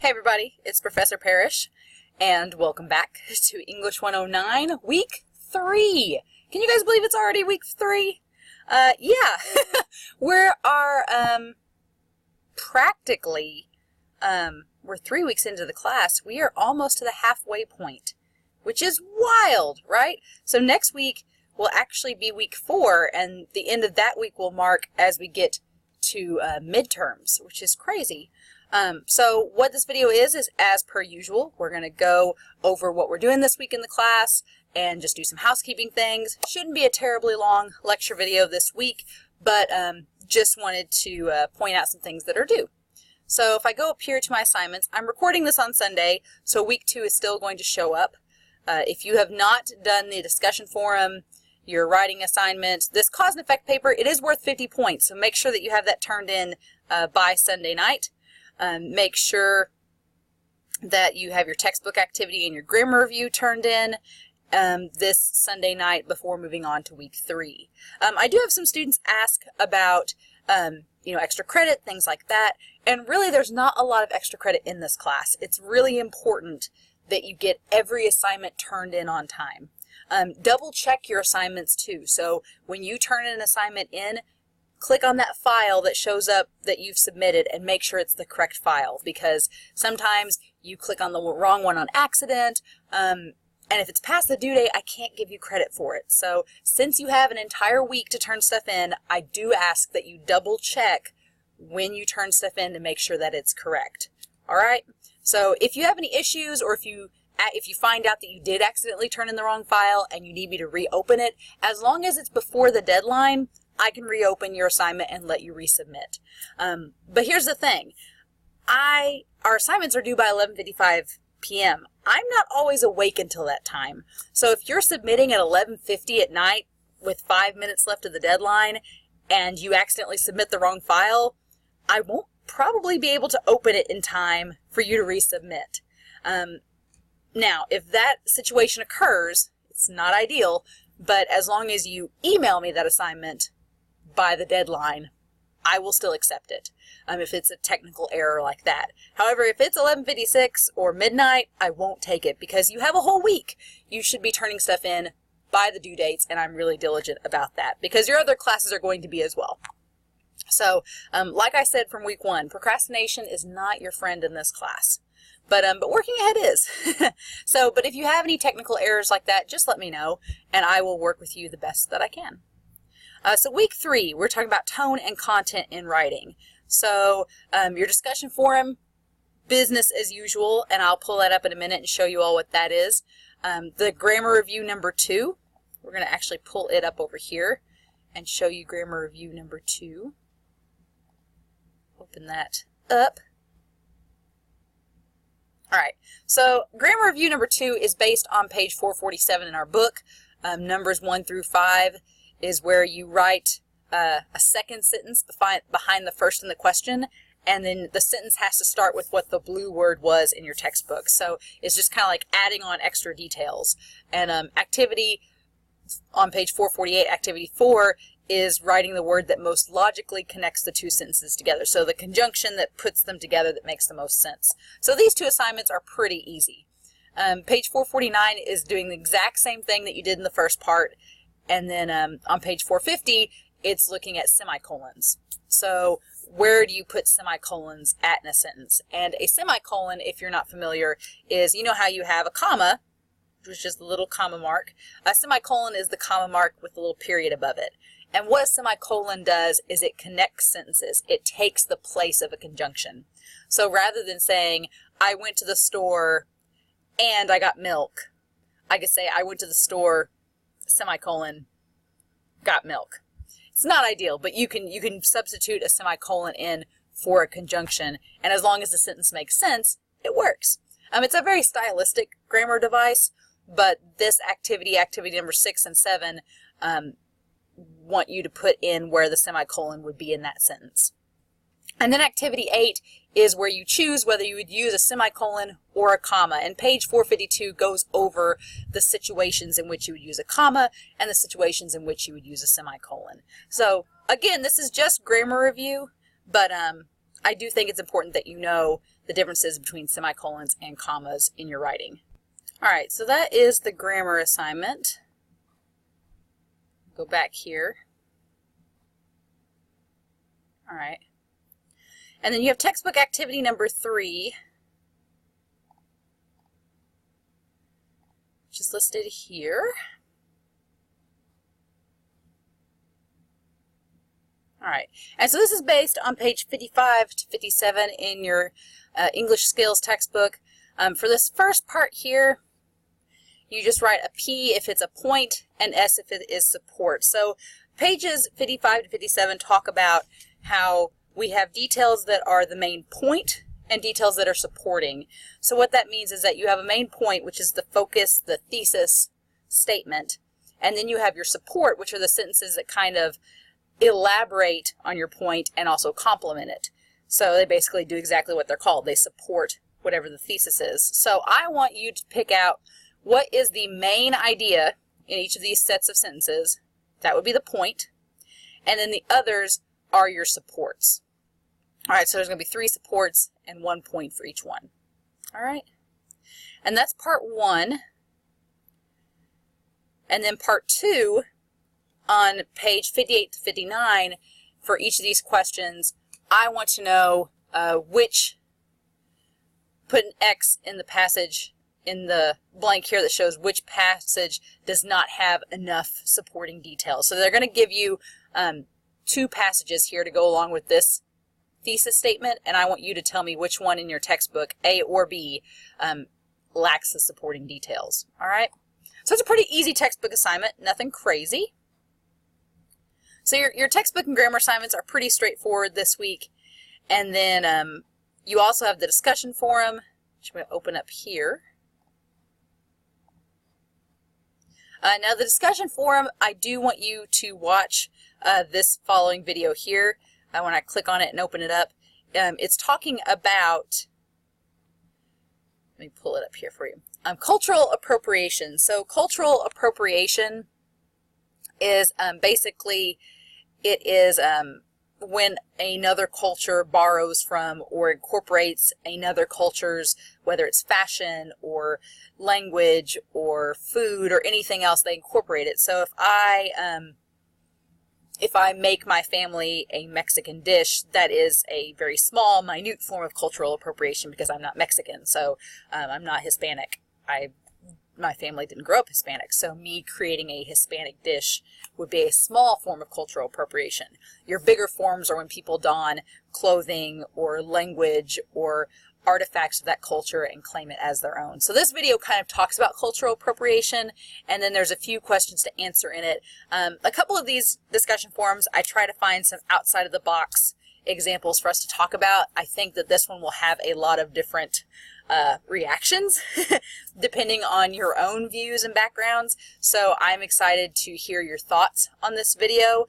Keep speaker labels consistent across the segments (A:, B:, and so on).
A: Hey everybody, it's Professor Parish, and welcome back to English 109, Week 3. Can you guys believe it's already Week 3? Yeah, we're practically, we're 3 weeks into the class. We are almost to the halfway point, which is wild, right? So next week will actually be Week 4, and the end of that week will mark as we get to midterms, which is crazy. So what this video is as per usual, we're going to go over what we're doing this week in the class and just do some housekeeping things. Shouldn't be a terribly long lecture video this week, but just wanted to point out some things that are due. So if I go up here to my assignments, I'm recording this on Sunday, so week 2 is still going to show up. If you have not done the discussion forum, your writing assignment, this cause and effect paper, it is worth 50 points, so make sure that you have that turned in by Sunday night. Make sure that you have your textbook activity and your grammar review turned in this Sunday night before moving on to week 3. I do have some students ask about extra credit, things like that, and really there's not a lot of extra credit in this class. It's really important that you get every assignment turned in on time. Double check your assignments too. So when you turn an assignment in, click on that file that shows up that you've submitted and make sure it's the correct file, because sometimes you click on the wrong one on accident, and if it's past the due date, I can't give you credit for it. So since you have an entire week to turn stuff in, I do ask that you double check when you turn stuff in to make sure that it's correct. All right? So if you have any issues, or if you find out that you did accidentally turn in the wrong file and you need me to reopen it, as long as it's before the deadline, I can reopen your assignment and let you resubmit. But here's the thing. Our assignments are due by 11:55 p.m. I'm not always awake until that time. So if you're submitting at 11:50 at night with 5 minutes left of the deadline and you accidentally submit the wrong file, I won't probably be able to open it in time for you to resubmit. Now, if that situation occurs, it's not ideal, but as long as you email me that assignment by the deadline, I will still accept it, if it's a technical error like that. However, if it's 11:56 or midnight, I won't take it, because you have a whole week. You should be turning stuff in by the due dates, and I'm really diligent about that, because your other classes are going to be as well. So, like I said from week 1, procrastination is not your friend in this class. But working ahead is. So, but if you have any technical errors like that, just let me know, and I will work with you the best that I can. So week 3, we're talking about tone and content in writing. So your discussion forum, business as usual, and I'll pull that up in a minute and show you all what that is. The grammar review number 2, we're going to actually pull it up over here and show you grammar review number 2. Open that up. All right, so grammar review number 2 is based on page 447 in our book. Numbers 1 through 5 is where you write a second sentence behind the first in the question, and then the sentence has to start with what the blue word was in your textbook. So it's just kind of like adding on extra details. And activity on page 448, activity 4, is writing the word that most logically connects the two sentences together. So the conjunction that puts them together that makes the most sense. So these two assignments are pretty easy. Page 449 is doing the exact same thing that you did in the first part. And then on page 450, it's looking at semicolons. So where do you put semicolons at in a sentence? And a semicolon, if you're not familiar, is, you know how you have a comma, which is the little comma mark. A semicolon is the comma mark with a little period above it. And what a semicolon does is it connects sentences. It takes the place of a conjunction. So rather than saying, I went to the store and I got milk, I could say, I went to the store, semicolon, got milk. It's not ideal, but you can substitute a semicolon in for a conjunction, and as long as the sentence makes sense, it works. It's a very stylistic grammar device, but this activity number 6 and 7, want you to put in where the semicolon would be in that sentence. And then activity 8 is where you choose whether you would use a semicolon or a comma. And page 452 goes over the situations in which you would use a comma and the situations in which you would use a semicolon. So again, this is just grammar review, but I do think it's important that you know the differences between semicolons and commas in your writing. All right, so that is the grammar assignment. Go back here. All right. And then you have textbook activity number 3, which is listed here. All right, and so this is based on page 55 to 57 in your English Skills textbook. For this first part here, you just write a P if it's a point and S if it is support. So pages 55 to 57 talk about how we have details that are the main point and details that are supporting. So what that means is that you have a main point, which is the focus, the thesis statement, and then you have your support, which are the sentences that kind of elaborate on your point and also complement it. So they basically do exactly what they're called. They support whatever the thesis is. So I want you to pick out what is the main idea in each of these sets of sentences. That would be the point. And then the others are your supports. All right, so there's going to be 3 supports and 1 point for each one. All right. And that's part 1. And then part 2, on page 58 to 59, for each of these questions, I want to know put an X in the passage, in the blank here that shows which passage does not have enough supporting details. So they're going to give you 2 passages here to go along with this thesis statement, and I want you to tell me which one in your textbook, A or B, lacks the supporting details. All right? So it's a pretty easy textbook assignment, nothing crazy. So your textbook and grammar assignments are pretty straightforward this week. And then you also have the discussion forum, which I'm going to open up here. Now the discussion forum, I do want you to watch this following video here. When I click on it and open it up, it's talking about, let me pull it up here for you, cultural appropriation. So cultural appropriation is basically, it is when another culture borrows from or incorporates another culture's, whether it's fashion or language or food or anything else, they incorporate it. So if I make my family a Mexican dish, that is a very small, minute form of cultural appropriation because I'm not Mexican, so I'm not Hispanic. My family didn't grow up Hispanic, so me creating a Hispanic dish would be a small form of cultural appropriation. Your bigger forms are when people don clothing or language or artifacts of that culture and claim it as their own. So this video kind of talks about cultural appropriation, and then there's a few questions to answer in it. A couple of these discussion forums, I try to find some outside of the box examples for us to talk about. I think that this one will have a lot of different reactions depending on your own views and backgrounds. So I'm excited to hear your thoughts on this video.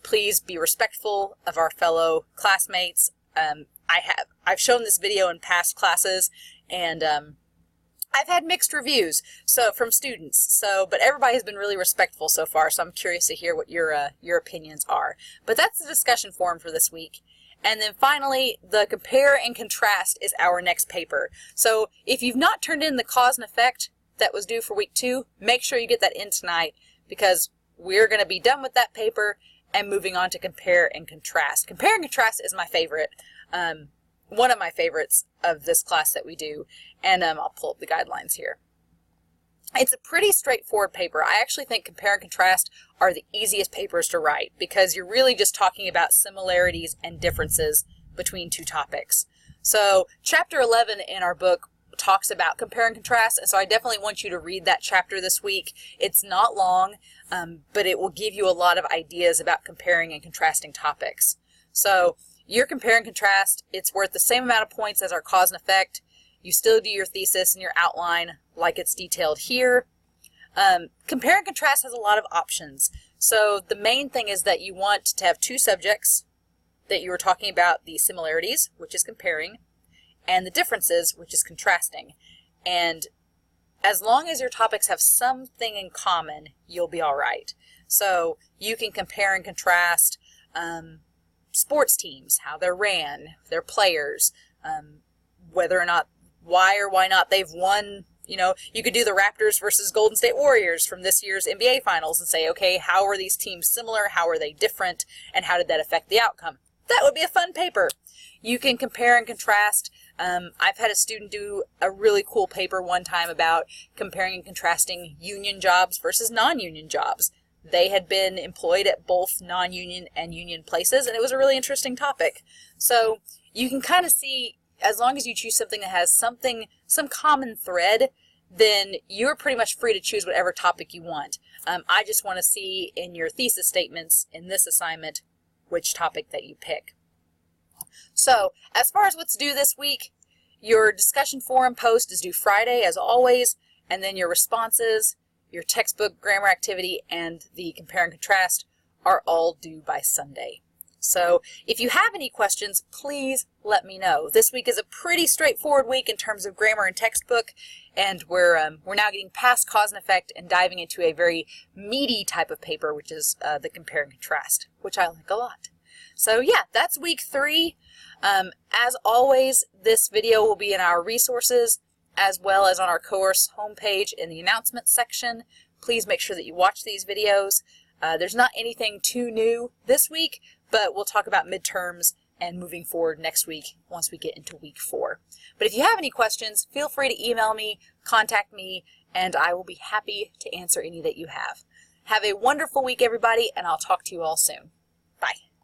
A: Please be respectful of our fellow classmates. I've shown this video in past classes, and I've had mixed reviews from students. But everybody has been really respectful so far. So I'm curious to hear what your opinions are. But that's the discussion forum for this week. And then finally, the compare and contrast is our next paper. So if you've not turned in the cause and effect that was due for week 2, make sure you get that in tonight, because we're going to be done with that paper and moving on to compare and contrast. Compare and contrast is my favorite, one of my favorites of this class that we do. And I'll pull up the guidelines here. It's a pretty straightforward paper. I actually think compare and contrast are the easiest papers to write, because you're really just talking about similarities and differences between 2 topics. So chapter 11 in our book talks about compare and contrast, and so I definitely want you to read that chapter this week. It's not long, but it will give you a lot of ideas about comparing and contrasting topics. So your compare and contrast, it's worth the same amount of points as our cause and effect. You still do your thesis and your outline like it's detailed here. Compare and contrast has a lot of options. So the main thing is that you want to have 2 subjects that you were talking about, the similarities, which is comparing, and the differences, which is contrasting. And as long as your topics have something in common, you'll be all right. So you can compare and contrast sports teams, how they're ran, their players, whether or not, why or why not they've won. You know, you could do the Raptors versus Golden State Warriors from this year's NBA Finals and say, okay, how are these teams similar? How are they different? And how did that affect the outcome? That would be a fun paper. You can compare and contrast. I've had a student do a really cool paper one time about comparing and contrasting union jobs versus non-union jobs. They had been employed at both non-union and union places, and it was a really interesting topic. So you can kind of see, as long as you choose something that has some common thread, then you're pretty much free to choose whatever topic you want. I just want to see in your thesis statements in this assignment which topic that you pick. So as far as what's due this week, your discussion forum post is due Friday as always, and then your responses, your textbook grammar activity, and the compare and contrast are all due by Sunday. So if you have any questions, please let me know. This week is a pretty straightforward week in terms of grammar and textbook, and we're now getting past cause and effect and diving into a very meaty type of paper, which is the compare and contrast, which I like a lot. So yeah, that's week 3. As always, this video will be in our resources as well as on our course homepage in the announcements section. Please make sure that you watch these videos. There's not anything too new this week, but we'll talk about midterms and moving forward next week once we get into week 4. But if you have any questions, feel free to email me, contact me, and I will be happy to answer any that you have. Have a wonderful week, everybody, and I'll talk to you all soon. Bye.